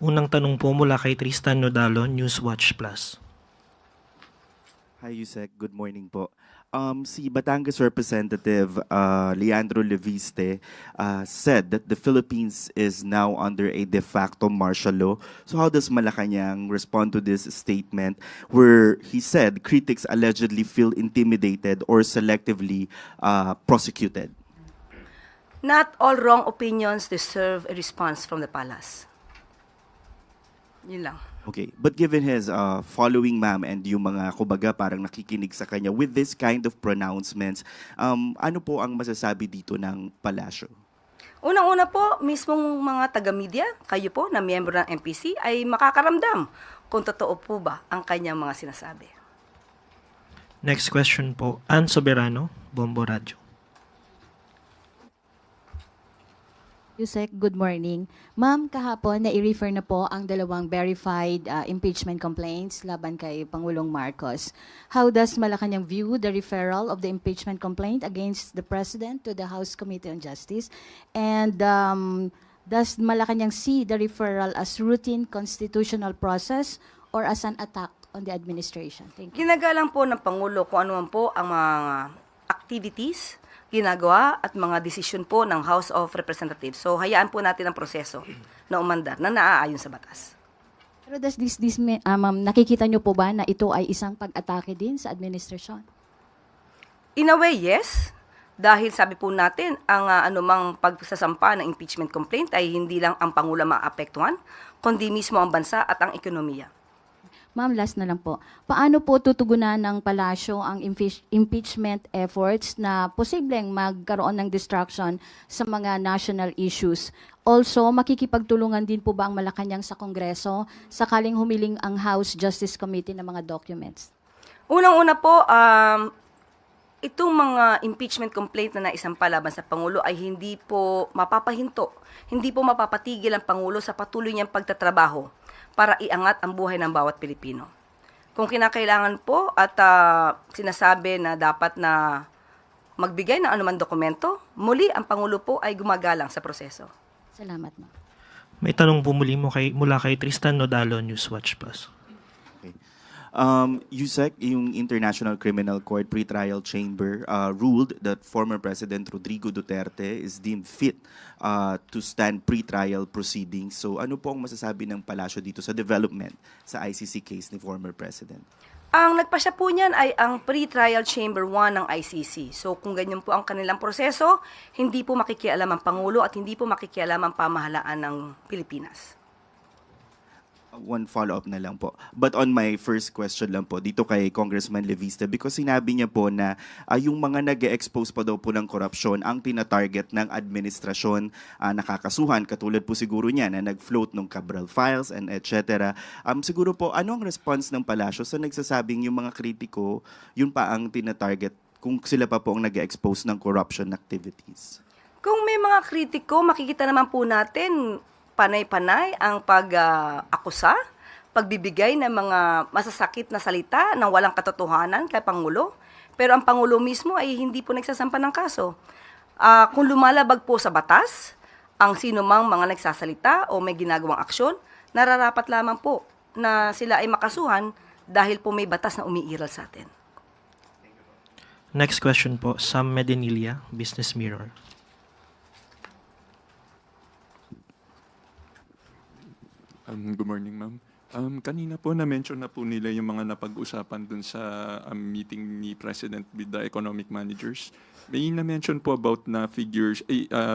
Unang tanong po mula kay Tristan Nodalo, Newswatch Plus. Hi, Yusek. Good morning po. Si Batangas Representative Leandro Leviste said that the Philippines is now under a de facto martial law. So how does Malacanang respond to this statement where he said critics allegedly feel intimidated or selectively prosecuted? Not all wrong opinions deserve a response from the palace. Yun lang. Okay, but given his following, ma'am, and yung mga kubaga parang nakikinig sa kanya with this kind of pronouncements, ano po ang masasabi dito ng palasyo? Unang-una po, mismong mga taga-media, kayo po na miyembro ng MPC, ay makakaramdam kung totoo po ba ang kanyang mga sinasabi. Next question po, Ann Soberano, Bombo Radio. Yusek, good morning. Ma'am, kahapon na-i-refer na po ang dalawang verified impeachment complaints laban kay Pangulong Marcos. How does Malacanang view the referral of the impeachment complaint against the President to the House Committee on Justice? And does Malacanang see the referral as routine constitutional process or as an attack on the administration? Thank you. Ginagalang po ng Pangulo kung ano man po ang mga activities, ginagawa at mga desisyon po ng House of Representatives. So, hayaan po natin ang proseso na umandar na naaayon sa batas. Pero does ma'am, nakikita niyo po ba na ito ay isang pag-atake din sa administrasyon? In a way, yes. Dahil sabi po natin, ang anumang pagsasampa ng impeachment complaint ay hindi lang ang Pangulo maapektuhan, kundi mismo ang bansa at ang ekonomiya. Ma'am, last na lang po. Paano po tutugunan ng palasyo ang impeachment efforts na posibleng magkaroon ng distraction sa mga national issues? Also, makikipagtulungan din po ba ang Malacanang sa Kongreso sakaling humiling ang House Justice Committee ng mga documents? Unang-una po, itong mga impeachment complaint na naisampa laban sa Pangulo ay hindi po mapapahinto, hindi po mapapatigil ang Pangulo sa patuloy niyang pagtatrabaho para iangat ang buhay ng bawat Pilipino. Kung kinakailangan po at sinasabi na dapat na magbigay ng anumang dokumento, muli ang Pangulo po ay gumagalang sa proseso. Salamat, ma'am. May tanong po mula kay Tristan Nodalo, Newswatch Plus. Okay. Yusek, yung International Criminal Court Pretrial Chamber ruled that former President Rodrigo Duterte is deemed fit to stand pretrial proceedings. So ano po ang masasabi ng palasyo dito sa development sa ICC case ni former President? Ang nagpasya po niyan ay ang Pretrial Chamber 1 ng ICC. So kung ganyan po ang kanilang proseso, hindi po makikialam ang Pangulo at hindi po makikialam ang pamahalaan ng Pilipinas. One follow-up na lang po. But on my first question lang po, dito kay Congressman Leviste, because sinabi niya po na yung mga nag-expose pa daw po ng korupsyon ang tina-target ng administrasyon nakakasuhan, katulad po siguro niya na nag-float ng Cabral Files and etc. Siguro po, ano ang response ng palasyo sa nagsasabing yung mga kritiko, yun pa ang tina-target kung sila pa po ang nag-expose ng corruption activities? Kung may mga kritiko, makikita naman po natin panay-panay ang pag-akusa, pagbibigay ng mga masasakit na salita na walang katotohanan kay Pangulo. Pero ang Pangulo mismo ay hindi po nagsasampa ng kaso. Kung lumalabag po sa batas, ang sino mang mga nagsasalita o may ginagawang aksyon, nararapat lamang po na sila ay makasuhan dahil po may batas na umiiral sa atin. Next question po, Sam Medinilla, Business Mirror. Good morning, ma'am. Kanina po na-mention na po nila yung mga napag-usapan dun sa meeting ni President with the economic managers. May na-mention po about na figures,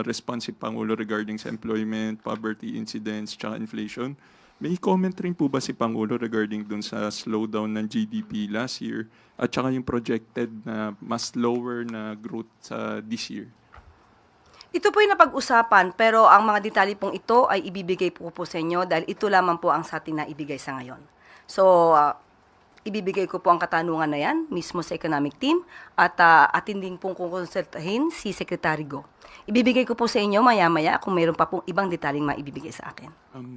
response si Pangulo regarding sa employment, poverty incidents, tsaka inflation. May comment rin po ba si Pangulo regarding dun sa slowdown ng GDP last year at tsaka yung projected na mas lower na growth sa this year? Ito po yung napag-usapan, pero ang mga detalye pong ito ay ibibigay po sa inyo dahil ito lamang po ang sa atin na ibigay sa ngayon. So, ibibigay ko po ang katanungan na yan mismo sa economic team at atin din pong kukonsultahin si Secretary Go. Ibibigay ko po sa inyo maya-maya kung mayroon pa pong ibang detaling maibibigay sa akin.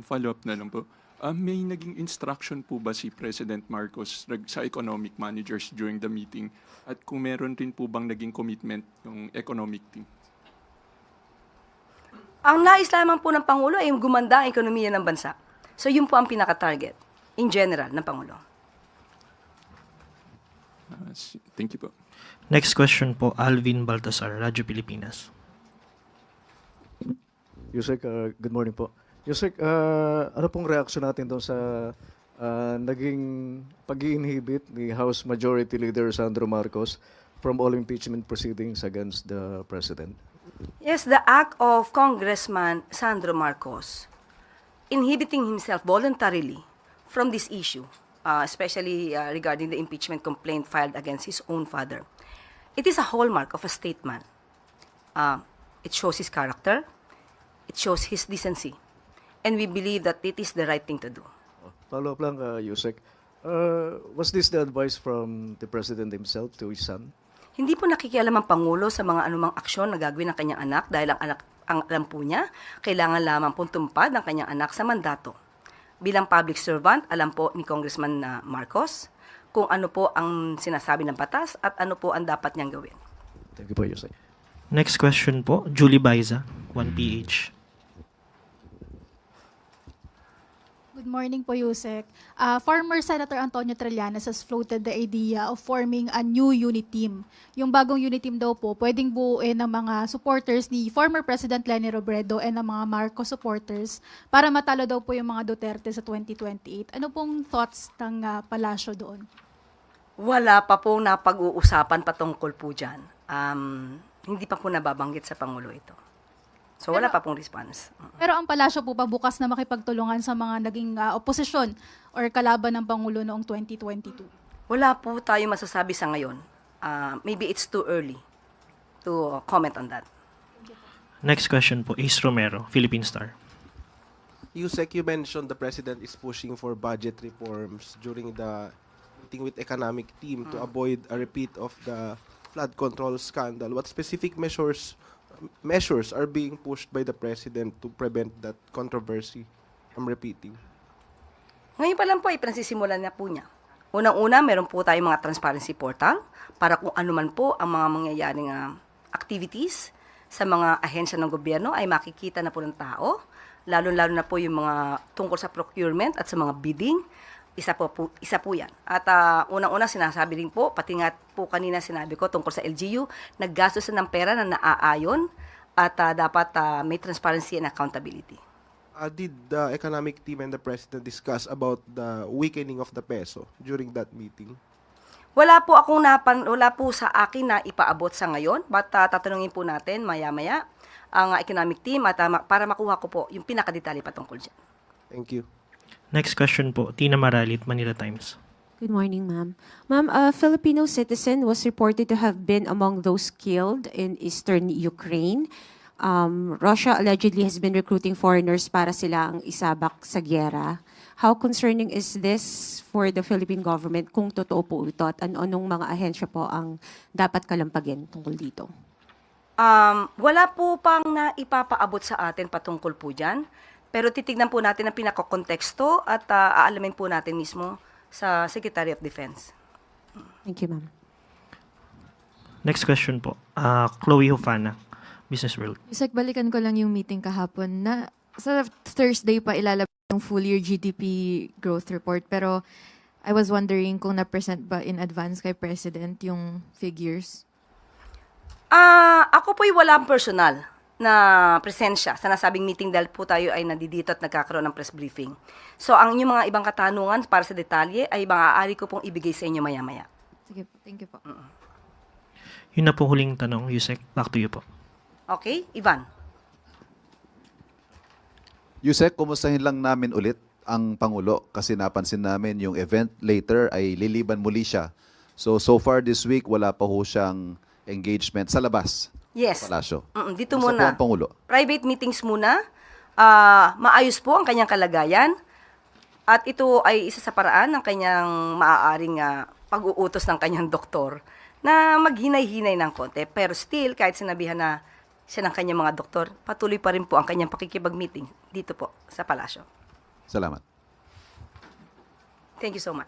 Follow-up na lang po. May naging instruction po ba si President Marcos sa economic managers during the meeting? At kung meron rin po bang naging commitment ng economic team? Ang nais lamang po ng Pangulo ay gumanda ang ekonomiya ng bansa. So yun po ang pinaka-target in general ng Pangulo. Thank you po. Next question po, Alvin Baltasar, Radyo Pilipinas. Yusek, good morning po. Yusek, ano pong reaction natin doon sa naging pag-i-inhibit ni House Majority Leader Sandro Marcos from all impeachment proceedings against the President? Yes, the act of Congressman Sandro Marcos inhibiting himself voluntarily from this issue, especially regarding the impeachment complaint filed against his own father. It is a hallmark of a statesman. It shows his character, it shows his decency, and we believe that it is the right thing to do. Follow up lang, Yusek. Was this the advice from the President himself to his son? Hindi po nakikialam ang Pangulo sa mga anumang aksyon na gagawin ng kanyang anak dahil ang alam po niya, kailangan lamang pong tumpad ng kanyang anak sa mandato. Bilang public servant, alam po ni Congressman Marcos kung ano po ang sinasabi ng batas at ano po ang dapat niyang gawin. Thank you po, Yusek. Next question po, Julie Baiza, 1PH. Good morning po, Yusek. Former Senator Antonio Trillanes has floated the idea of forming a new unit team. Yung bagong unit team daw po, pwedeng buuin ng mga supporters ni former President Leni Robredo and ng mga Marcos supporters para matalo daw po yung mga Duterte sa 2028. Ano pong thoughts ng palasyo doon? Wala pa pong napag-uusapan patungkol po dyan. Hindi pa po nababanggit sa Pangulo ito. So wala pa pong response. Pero ang palasyo po pa bukas na makipagtulungan sa mga naging oposisyon or kalaban ng Pangulo noong 2022. Wala po tayo masasabi sa ngayon. Maybe it's too early to comment on that. Next question po, Ace Romero, Philippine Star. Yusek, you mentioned the President is pushing for budget reforms during the meeting with economic team to avoid a repeat of the flood control scandal. What specific measures are being pushed by the President to prevent that controversy from repeating? Ngayon pa lang po, ipinansisimulan na po niya. Unang-una, meron po tayong mga transparency portal para kung ano man po ang mga mangyayaring activities sa mga ahensya ng gobyerno ay makikita na po ng tao, lalo-lalo na po yung mga tungkol sa procurement at sa mga bidding. Isa po yan. At unang-una sinasabi rin po, pati nga po kanina sinabi ko tungkol sa LGU, naggastos ng pera na naaayon at dapat may transparency and accountability. Did the economic team and the President discuss about the weakening of the peso during that meeting? Wala po sa akin na ipaabot sa ngayon, but tatanungin po natin maya-maya ang economic team at para makuha ko po yung pinakadetalye patungkol dyan. Thank you. Next question po, Tina Maralit, Manila Times. Good morning, ma'am. Ma'am, a Filipino citizen was reported to have been among those killed in eastern Ukraine. Russia allegedly has been recruiting foreigners para sila ang isabak sa gyera. How concerning is this for the Philippine government kung totoo po ito at anong mga ahensya po ang dapat kalampagin tungkol dito? Wala po pang naipapaabot sa atin patungkol po dyan. Pero titignan po natin ang pinakakonteksto at aalamin po natin mismo sa Secretary of Defense. Thank you, ma'am. Next question po, Chloe Hufana, Business World. Yusek, balikan ko lang yung meeting kahapon na sa Thursday pa ilalabas yung full year GDP growth report. Pero I was wondering kung na-present ba in advance kay President yung figures? Ako po'y walang personal na presensya sa nasabing meeting dahil po tayo ay nandito at nagkakaroon ng press briefing. So, ang inyong mga ibang katanungan para sa detalye ay maaari ko pong ibigay sa inyo maya-maya. Sige po, thank you po. Yun na po huling tanong, Yusek. Back to you po. Okay, Ivan? Yusek, kumustahin lang namin ulit ang Pangulo kasi napansin namin yung event later ay liliban muli siya. So far this week, wala pa ho siyang engagement sa labas. Yes. Palasyo. Dito Kumusta muna. po ang Pangulo? Private meetings muna. Maayos po ang kanyang kalagayan. At ito ay isa sa paraan ng kanyang maaaring pag-uutos ng kanyang doktor na maghinay-hinay ng konti. Pero still, kahit sinabihan na siya ng kanyang mga doktor, patuloy pa rin po ang kanyang pakikipag-meeting dito po sa palasyo. Salamat. Thank you so much.